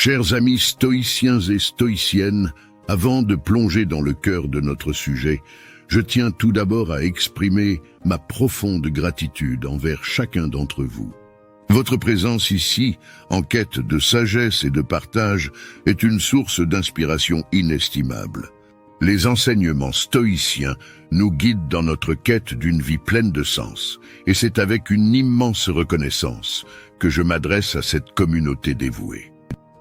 Chers amis stoïciens et stoïciennes, avant de plonger dans le cœur de notre sujet, je tiens tout d'abord à exprimer ma profonde gratitude envers chacun d'entre vous. Votre présence ici, en quête de sagesse et de partage, est une source d'inspiration inestimable. Les enseignements stoïciens nous guident dans notre quête d'une vie pleine de sens, et c'est avec une immense reconnaissance que je m'adresse à cette communauté dévouée.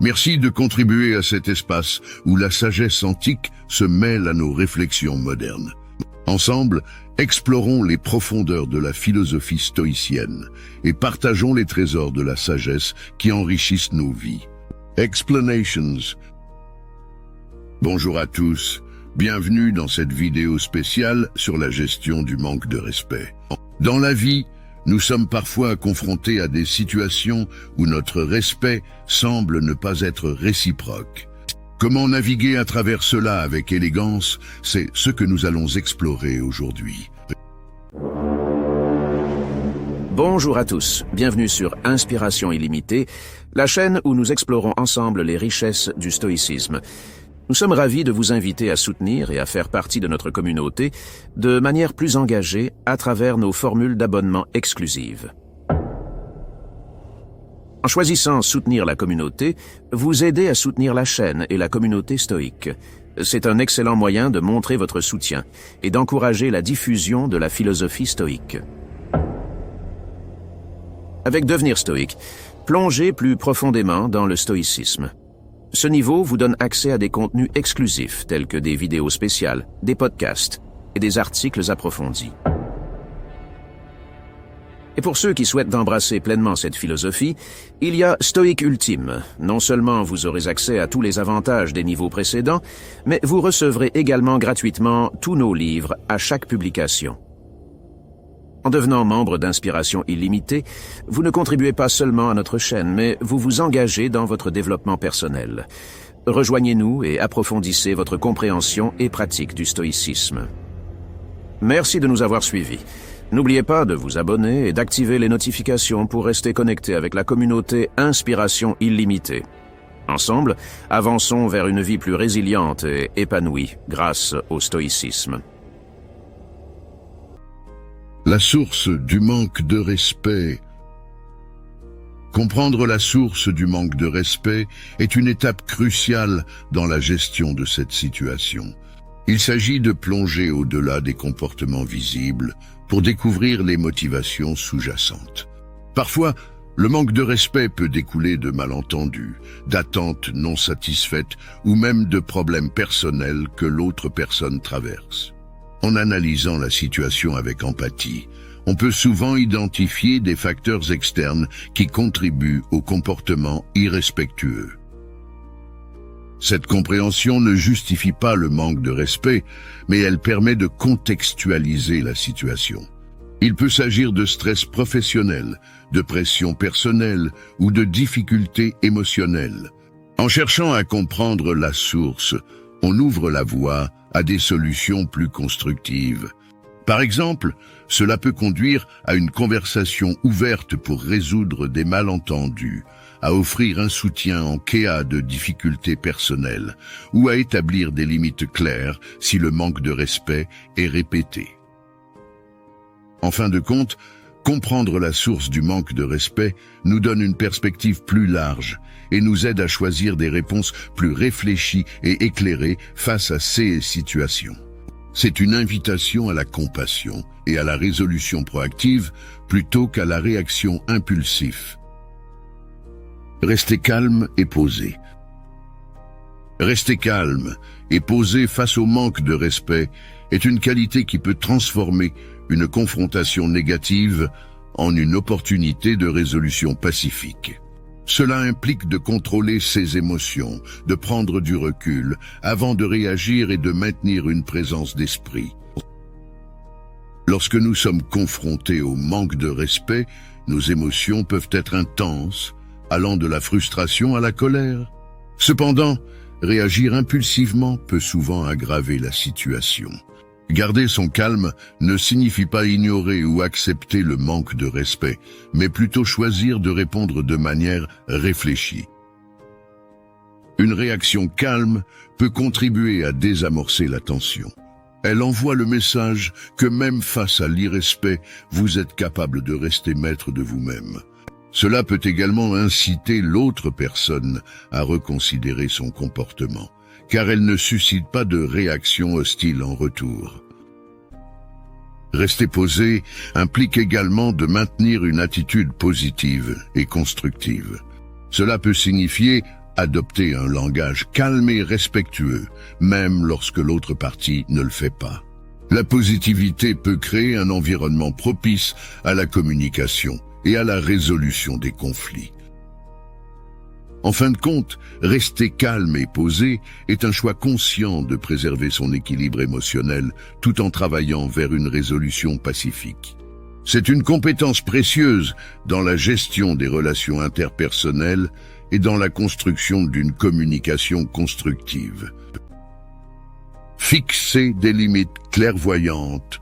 Merci de contribuer à cet espace où la sagesse antique se mêle à nos réflexions modernes. Ensemble, explorons les profondeurs de la philosophie stoïcienne et partageons les trésors de la sagesse qui enrichissent nos vies. Explanations. Bonjour à tous, bienvenue dans cette vidéo spéciale sur la gestion du manque de respect. Dans la vie, nous sommes parfois confrontés à des situations où notre respect semble ne pas être réciproque. Comment naviguer à travers cela avec élégance, c'est ce que nous allons explorer aujourd'hui. Bonjour à tous, bienvenue sur Inspiration illimitée, la chaîne où nous explorons ensemble les richesses du stoïcisme. Nous sommes ravis de vous inviter à soutenir et à faire partie de notre communauté de manière plus engagée à travers nos formules d'abonnement exclusives. En choisissant soutenir la communauté, vous aidez à soutenir la chaîne et la communauté stoïque. C'est un excellent moyen de montrer votre soutien et d'encourager la diffusion de la philosophie stoïque. Avec Devenir stoïque, plongez plus profondément dans le stoïcisme. Ce niveau vous donne accès à des contenus exclusifs tels que des vidéos spéciales, des podcasts et des articles approfondis. Et pour ceux qui souhaitent embrasser pleinement cette philosophie, il y a Stoïque Ultime. Non seulement vous aurez accès à tous les avantages des niveaux précédents, mais vous recevrez également gratuitement tous nos livres à chaque publication. En devenant membre d'Inspiration illimitée, vous ne contribuez pas seulement à notre chaîne, mais vous vous engagez dans votre développement personnel. Rejoignez-nous et approfondissez votre compréhension et pratique du stoïcisme. Merci de nous avoir suivis. N'oubliez pas de vous abonner et d'activer les notifications pour rester connecté avec la communauté Inspiration illimitée. Ensemble, avançons vers une vie plus résiliente et épanouie grâce au stoïcisme. La source du manque de respect. Comprendre la source du manque de respect est une étape cruciale dans la gestion de cette situation. Il s'agit de plonger au-delà des comportements visibles pour découvrir les motivations sous-jacentes. Parfois, le manque de respect peut découler de malentendus, d'attentes non satisfaites ou même de problèmes personnels que l'autre personne traverse. En analysant la situation avec empathie, on peut souvent identifier des facteurs externes qui contribuent au comportement irrespectueux. Cette compréhension ne justifie pas le manque de respect, mais elle permet de contextualiser la situation. Il peut s'agir de stress professionnel, de pression personnelle ou de difficultés émotionnelles. En cherchant à comprendre la source, on ouvre la voie à des solutions plus constructives. Par exemple, cela peut conduire à une conversation ouverte pour résoudre des malentendus, à offrir un soutien en cas de difficultés personnelles ou à établir des limites claires si le manque de respect est répété. En fin de compte, comprendre la source du manque de respect nous donne une perspective plus large et nous aide à choisir des réponses plus réfléchies et éclairées face à ces situations. C'est une invitation à la compassion et à la résolution proactive plutôt qu'à la réaction impulsive. Restez calme et posé. Rester calme et posé face au manque de respect est une qualité qui peut transformer une confrontation négative en une opportunité de résolution pacifique. Cela implique de contrôler ses émotions, de prendre du recul avant de réagir et de maintenir une présence d'esprit. Lorsque nous sommes confrontés au manque de respect, nos émotions peuvent être intenses, allant de la frustration à la colère. Cependant, réagir impulsivement peut souvent aggraver la situation. Garder son calme ne signifie pas ignorer ou accepter le manque de respect, mais plutôt choisir de répondre de manière réfléchie. Une réaction calme peut contribuer à désamorcer la tension. Elle envoie le message que même face à l'irrespect, vous êtes capable de rester maître de vous-même. Cela peut également inciter l'autre personne à reconsidérer son comportement, car elle ne suscite pas de réaction hostile en retour. Rester posé implique également de maintenir une attitude positive et constructive. Cela peut signifier adopter un langage calme et respectueux, même lorsque l'autre partie ne le fait pas. La positivité peut créer un environnement propice à la communication et à la résolution des conflits. En fin de compte, rester calme et posé est un choix conscient de préserver son équilibre émotionnel tout en travaillant vers une résolution pacifique. C'est une compétence précieuse dans la gestion des relations interpersonnelles et dans la construction d'une communication constructive. Fixer des limites clairvoyantes.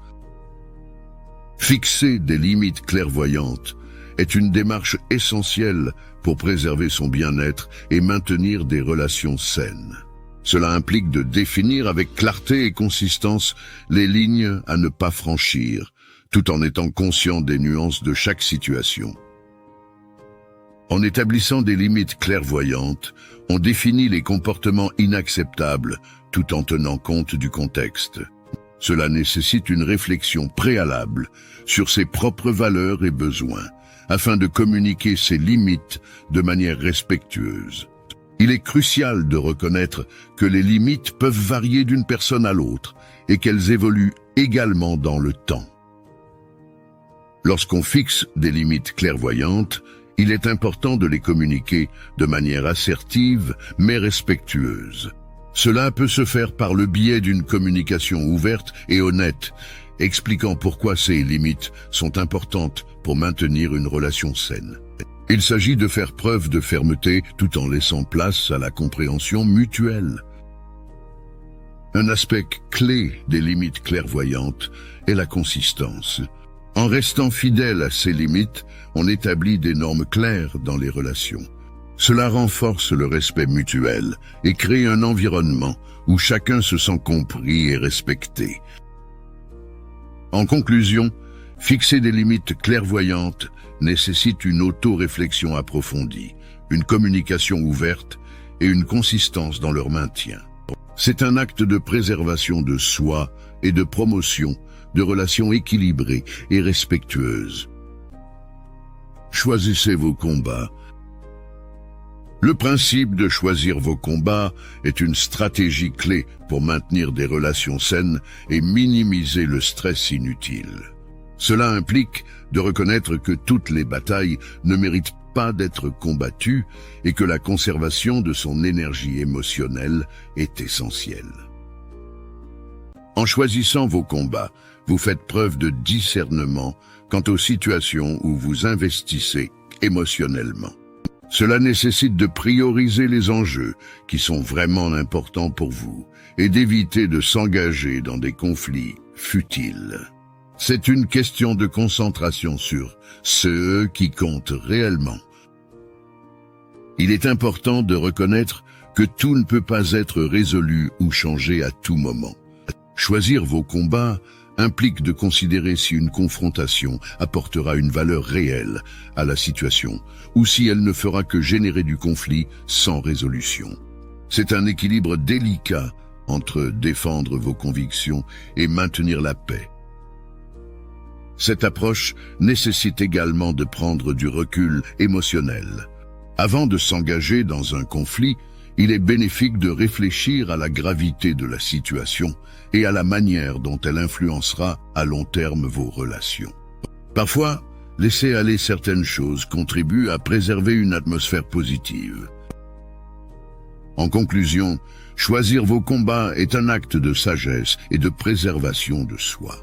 Fixer des limites clairvoyantes est une démarche essentielle pour préserver son bien-être et maintenir des relations saines. Cela implique de définir avec clarté et consistance les lignes à ne pas franchir, tout en étant conscient des nuances de chaque situation. En établissant des limites clairvoyantes, on définit les comportements inacceptables tout en tenant compte du contexte. Cela nécessite une réflexion préalable sur ses propres valeurs et besoins, afin de communiquer ses limites de manière respectueuse. Il est crucial de reconnaître que les limites peuvent varier d'une personne à l'autre et qu'elles évoluent également dans le temps. Lorsqu'on fixe des limites clairvoyantes, il est important de les communiquer de manière assertive mais respectueuse. Cela peut se faire par le biais d'une communication ouverte et honnête, expliquant pourquoi ces limites sont importantes pour maintenir une relation saine. Il s'agit de faire preuve de fermeté tout en laissant place à la compréhension mutuelle. Un aspect clé des limites clairvoyantes est la consistance. En restant fidèle à ces limites, on établit des normes claires dans les relations. Cela renforce le respect mutuel et crée un environnement où chacun se sent compris et respecté. En conclusion, fixer des limites clairvoyantes nécessite une auto-réflexion approfondie, une communication ouverte et une consistance dans leur maintien. C'est un acte de préservation de soi et de promotion de relations équilibrées et respectueuses. Choisissez vos combats. Le principe de choisir vos combats est une stratégie clé pour maintenir des relations saines et minimiser le stress inutile. Cela implique de reconnaître que toutes les batailles ne méritent pas d'être combattues et que la conservation de son énergie émotionnelle est essentielle. En choisissant vos combats, vous faites preuve de discernement quant aux situations où vous investissez émotionnellement. Cela nécessite de prioriser les enjeux qui sont vraiment importants pour vous et d'éviter de s'engager dans des conflits futiles. C'est une question de concentration sur ceux qui comptent réellement. Il est important de reconnaître que tout ne peut pas être résolu ou changé à tout moment. Choisir vos combats implique de considérer si une confrontation apportera une valeur réelle à la situation ou si elle ne fera que générer du conflit sans résolution. C'est un équilibre délicat entre défendre vos convictions et maintenir la paix. Cette approche nécessite également de prendre du recul émotionnel. Avant de s'engager dans un conflit, il est bénéfique de réfléchir à la gravité de la situation et à la manière dont elle influencera à long terme vos relations. Parfois, laisser aller certaines choses contribue à préserver une atmosphère positive. En conclusion, choisir vos combats est un acte de sagesse et de préservation de soi.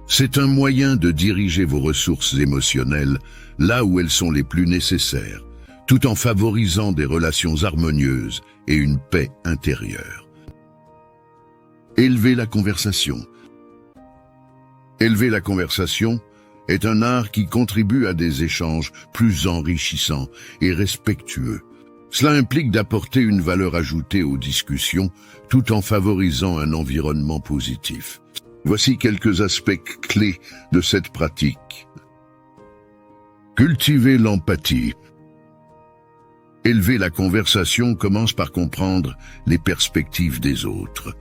C'est un moyen de diriger vos ressources émotionnelles là où elles sont les plus nécessaires, tout en favorisant des relations harmonieuses et une paix intérieure. Élever la conversation. Élever la conversation est un art qui contribue à des échanges plus enrichissants et respectueux. Cela implique d'apporter une valeur ajoutée aux discussions tout en favorisant un environnement positif. Voici quelques aspects clés de cette pratique. Cultiver l'empathie. Élever la conversation commence par comprendre les perspectives des autres.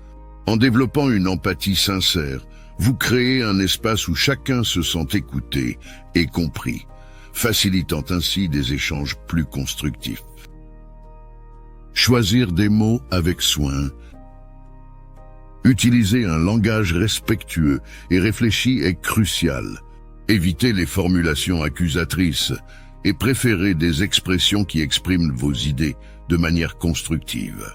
En développant une empathie sincère, vous créez un espace où chacun se sent écouté et compris, facilitant ainsi des échanges plus constructifs. Choisir des mots avec soin. Utiliser un langage respectueux et réfléchi est crucial. Évitez les formulations accusatrices et préférez des expressions qui expriment vos idées de manière constructive.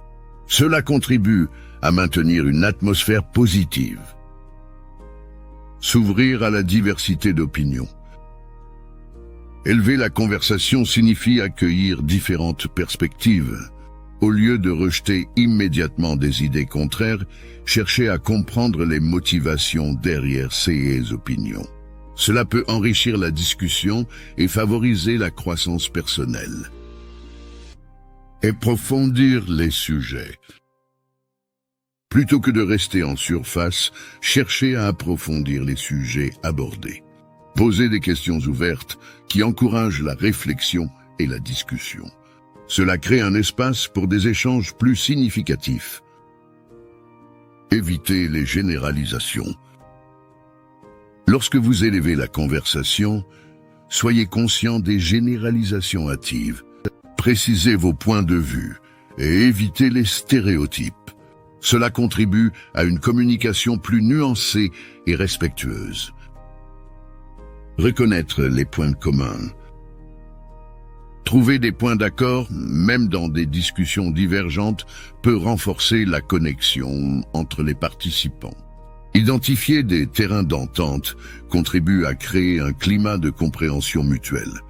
Cela contribue à maintenir une atmosphère positive. S'ouvrir à la diversité d'opinions. Élever la conversation signifie accueillir différentes perspectives. Au lieu de rejeter immédiatement des idées contraires, cherchez à comprendre les motivations derrière ces opinions. Cela peut enrichir la discussion et favoriser la croissance personnelle. Approfondir les sujets. Plutôt que de rester en surface, cherchez à approfondir les sujets abordés. Posez des questions ouvertes qui encouragent la réflexion et la discussion. Cela crée un espace pour des échanges plus significatifs. Évitez les généralisations. Lorsque vous élevez la conversation, soyez conscient des généralisations hâtives. Précisez vos points de vue et évitez les stéréotypes. Cela contribue à une communication plus nuancée et respectueuse. Reconnaître les points communs. Trouver des points d'accord, même dans des discussions divergentes, peut renforcer la connexion entre les participants. Identifier des terrains d'entente contribue à créer un climat de compréhension mutuelle.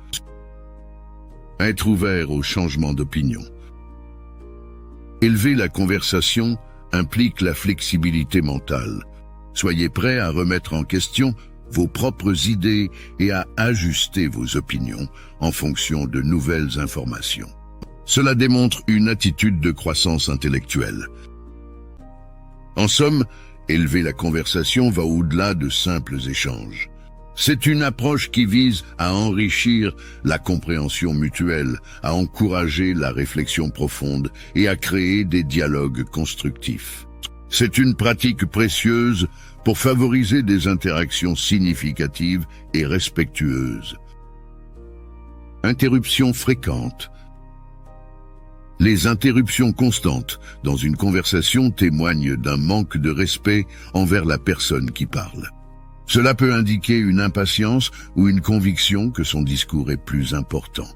Être ouvert au changement d'opinion. Élever la conversation implique la flexibilité mentale. Soyez prêt à remettre en question vos propres idées et à ajuster vos opinions en fonction de nouvelles informations. Cela démontre une attitude de croissance intellectuelle. En somme, élever la conversation va au-delà de simples échanges. C'est une approche qui vise à enrichir la compréhension mutuelle, à encourager la réflexion profonde et à créer des dialogues constructifs. C'est une pratique précieuse pour favoriser des interactions significatives et respectueuses. Interruptions fréquentes. Les interruptions constantes dans une conversation témoignent d'un manque de respect envers la personne qui parle. Cela peut indiquer une impatience ou une conviction que son discours est plus important.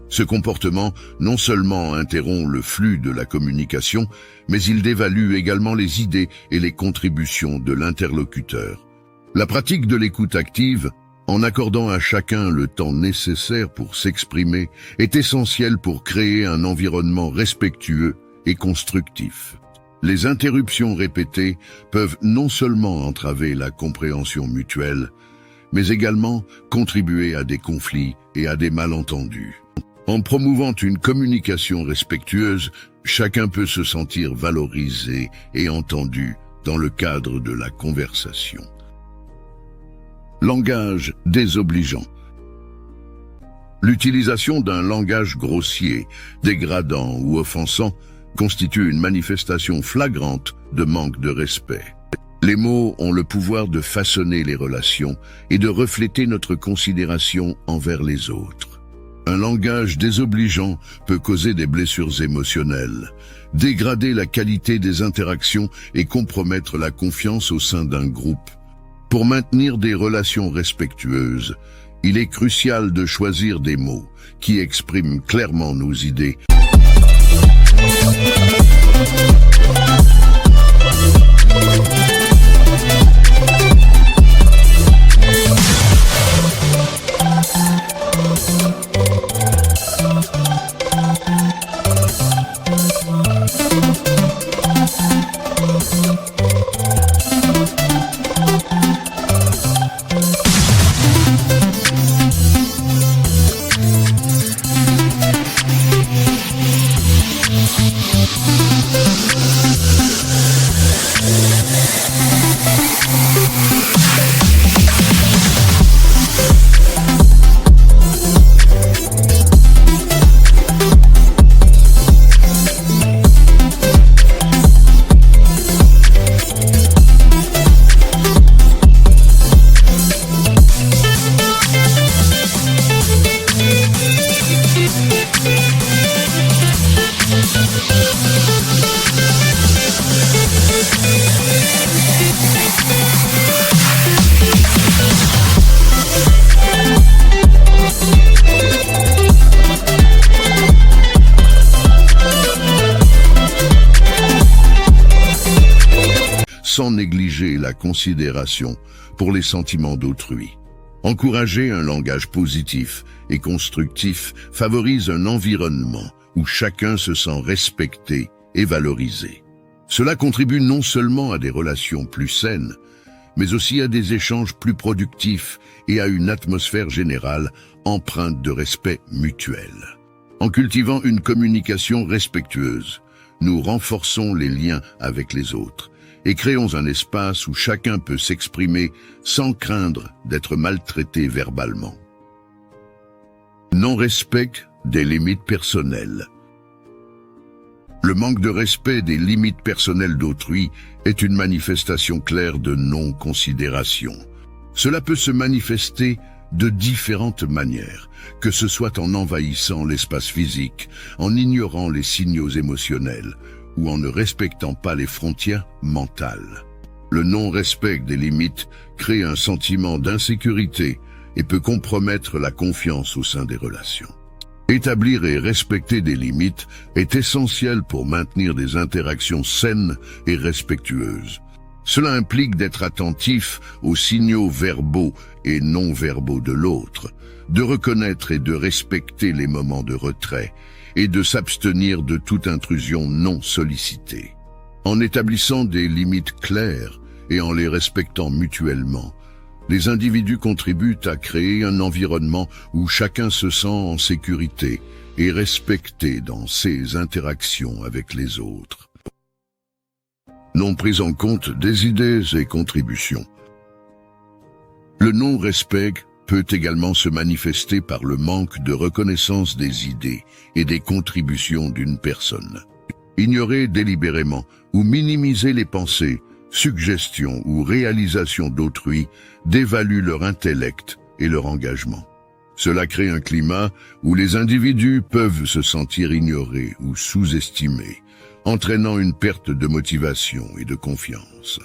Ce comportement non seulement interrompt le flux de la communication, mais il dévalue également les idées et les contributions de l'interlocuteur. La pratique de l'écoute active, en accordant à chacun le temps nécessaire pour s'exprimer, est essentielle pour créer un environnement respectueux et constructif. Les interruptions répétées peuvent non seulement entraver la compréhension mutuelle, mais également contribuer à des conflits et à des malentendus. En promouvant une communication respectueuse, chacun peut se sentir valorisé et entendu dans le cadre de la conversation. Langage désobligeant. L'utilisation d'un langage grossier, dégradant ou offensant constitue une manifestation flagrante de manque de respect. Les mots ont le pouvoir de façonner les relations et de refléter notre considération envers les autres. Un langage désobligeant peut causer des blessures émotionnelles, dégrader la qualité des interactions et compromettre la confiance au sein d'un groupe. Pour maintenir des relations respectueuses, il est crucial de choisir des mots qui expriment clairement nos idées. Sans négliger la considération pour les sentiments d'autrui. Encourager un langage positif et constructif favorise un environnement où chacun se sent respecté et valorisé. Cela contribue non seulement à des relations plus saines, mais aussi à des échanges plus productifs et à une atmosphère générale empreinte de respect mutuel. En cultivant une communication respectueuse, nous renforçons les liens avec les autres et créons un espace où chacun peut s'exprimer sans craindre d'être maltraité verbalement. Non-respect des limites personnelles. Le manque de respect des limites personnelles d'autrui est une manifestation claire de non-considération. Cela peut se manifester de différentes manières, que ce soit en envahissant l'espace physique, en ignorant les signaux émotionnels ou en ne respectant pas les frontières mentales. Le non-respect des limites crée un sentiment d'insécurité et peut compromettre la confiance au sein des relations. Établir et respecter des limites est essentiel pour maintenir des interactions saines et respectueuses. Cela implique d'être attentif aux signaux verbaux et non verbaux de l'autre, de reconnaître et de respecter les moments de retrait et de s'abstenir de toute intrusion non sollicitée. En établissant des limites claires et en les respectant mutuellement, les individus contribuent à créer un environnement où chacun se sent en sécurité et respecté dans ses interactions avec les autres. Non prise en compte des idées et contributions. Le non-respect peut également se manifester par le manque de reconnaissance des idées et des contributions d'une personne. Ignorer délibérément ou minimiser les pensées, suggestions ou réalisations d'autrui dévalue leur intellect et leur engagement. Cela crée un climat où les individus peuvent se sentir ignorés ou sous-estimés, entraînant une perte de motivation et de confiance.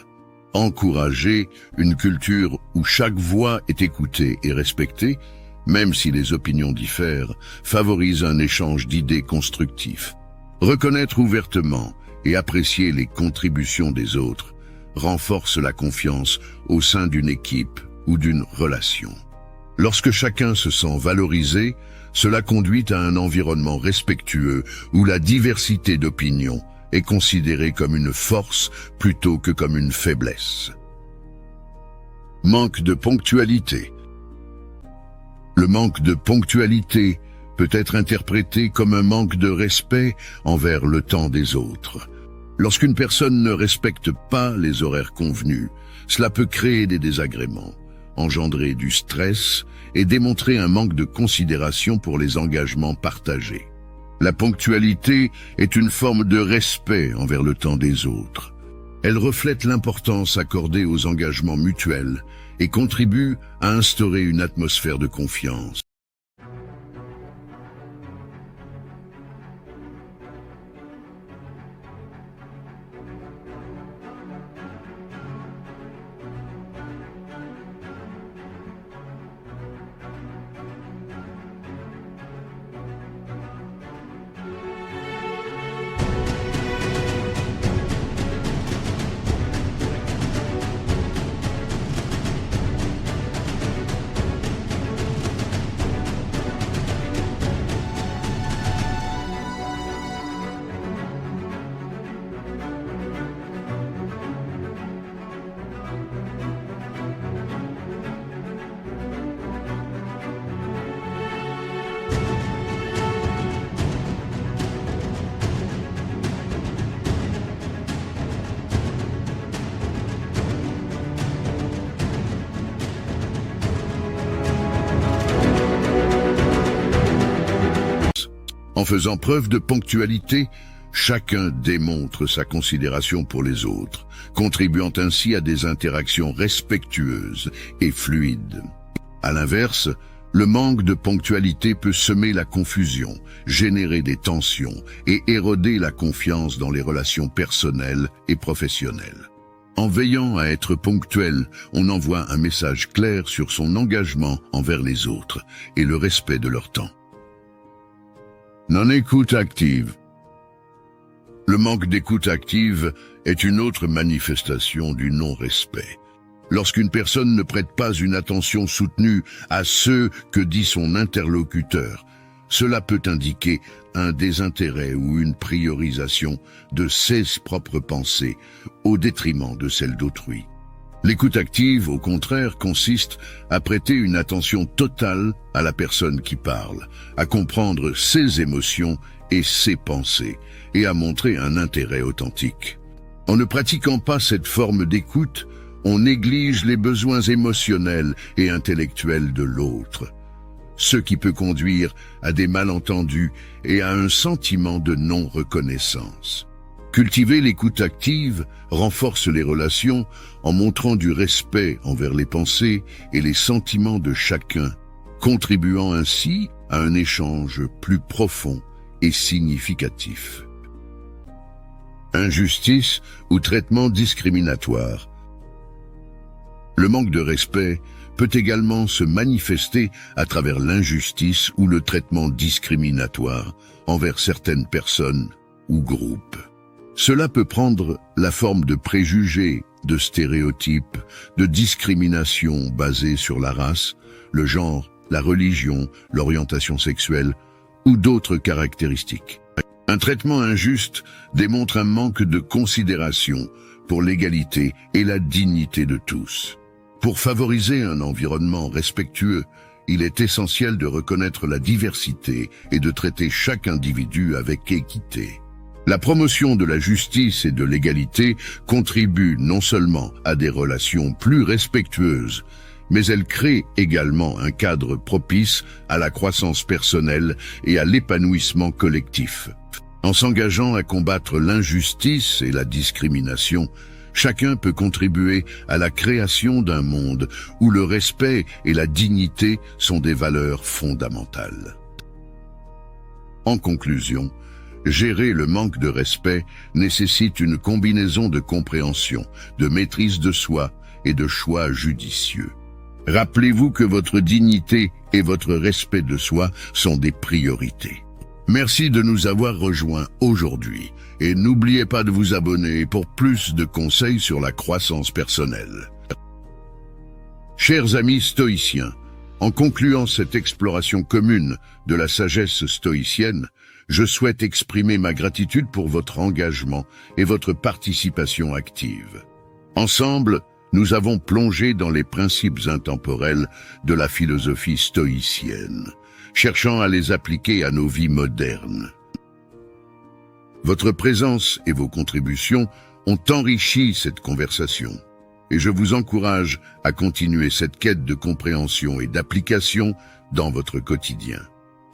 Encourager une culture où chaque voix est écoutée et respectée, même si les opinions diffèrent, favorise un échange d'idées constructif. Reconnaître ouvertement et apprécier les contributions des autres renforce la confiance au sein d'une équipe ou d'une relation. Lorsque chacun se sent valorisé, cela conduit à un environnement respectueux où la diversité d'opinions est considérée comme une force plutôt que comme une faiblesse. Manque de ponctualité. Le manque de ponctualité peut être interprété comme un manque de respect envers le temps des autres. Lorsqu'une personne ne respecte pas les horaires convenus, cela peut créer des désagréments, engendrer du stress et démontrer un manque de considération pour les engagements partagés. La ponctualité est une forme de respect envers le temps des autres. Elle reflète l'importance accordée aux engagements mutuels et contribue à instaurer une atmosphère de confiance. En faisant preuve de ponctualité, chacun démontre sa considération pour les autres, contribuant ainsi à des interactions respectueuses et fluides. À l'inverse, le manque de ponctualité peut semer la confusion, générer des tensions et éroder la confiance dans les relations personnelles et professionnelles. En veillant à être ponctuel, on envoie un message clair sur son engagement envers les autres et le respect de leur temps. Non-écoute active. Le manque d'écoute active est une autre manifestation du non-respect. Lorsqu'une personne ne prête pas une attention soutenue à ce que dit son interlocuteur, cela peut indiquer un désintérêt ou une priorisation de ses propres pensées au détriment de celles d'autrui. L'écoute active, au contraire, consiste à prêter une attention totale à la personne qui parle, à comprendre ses émotions et ses pensées, et à montrer un intérêt authentique. En ne pratiquant pas cette forme d'écoute, on néglige les besoins émotionnels et intellectuels de l'autre, ce qui peut conduire à des malentendus et à un sentiment de non-reconnaissance. Cultiver l'écoute active renforce les relations en montrant du respect envers les pensées et les sentiments de chacun, contribuant ainsi à un échange plus profond et significatif. Injustice ou traitement discriminatoire. Le manque de respect peut également se manifester à travers l'injustice ou le traitement discriminatoire envers certaines personnes ou groupes. Cela peut prendre la forme de préjugés, de stéréotypes, de discrimination basée sur la race, le genre, la religion, l'orientation sexuelle ou d'autres caractéristiques. Un traitement injuste démontre un manque de considération pour l'égalité et la dignité de tous. Pour favoriser un environnement respectueux, il est essentiel de reconnaître la diversité et de traiter chaque individu avec équité. La promotion de la justice et de l'égalité contribue non seulement à des relations plus respectueuses, mais elle crée également un cadre propice à la croissance personnelle et à l'épanouissement collectif. En s'engageant à combattre l'injustice et la discrimination, chacun peut contribuer à la création d'un monde où le respect et la dignité sont des valeurs fondamentales. En conclusion, gérer le manque de respect nécessite une combinaison de compréhension, de maîtrise de soi et de choix judicieux. Rappelez-vous que votre dignité et votre respect de soi sont des priorités. Merci de nous avoir rejoints aujourd'hui et n'oubliez pas de vous abonner pour plus de conseils sur la croissance personnelle. Chers amis stoïciens, en concluant cette exploration commune de la sagesse stoïcienne, je souhaite exprimer ma gratitude pour votre engagement et votre participation active. Ensemble, nous avons plongé dans les principes intemporels de la philosophie stoïcienne, cherchant à les appliquer à nos vies modernes. Votre présence et vos contributions ont enrichi cette conversation, et je vous encourage à continuer cette quête de compréhension et d'application dans votre quotidien.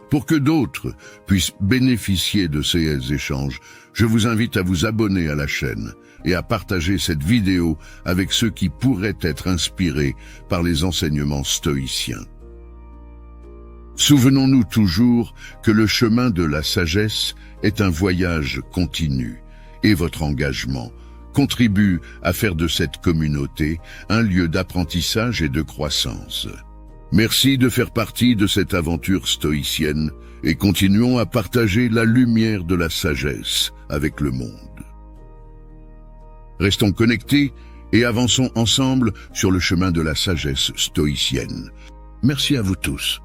Pour que d'autres puissent bénéficier de ces échanges, je vous invite à vous abonner à la chaîne et à partager cette vidéo avec ceux qui pourraient être inspirés par les enseignements stoïciens. Souvenons-nous toujours que le chemin de la sagesse est un voyage continu et votre engagement contribue à faire de cette communauté un lieu d'apprentissage et de croissance. Merci de faire partie de cette aventure stoïcienne et continuons à partager la lumière de la sagesse avec le monde. Restons connectés et avançons ensemble sur le chemin de la sagesse stoïcienne. Merci à vous tous.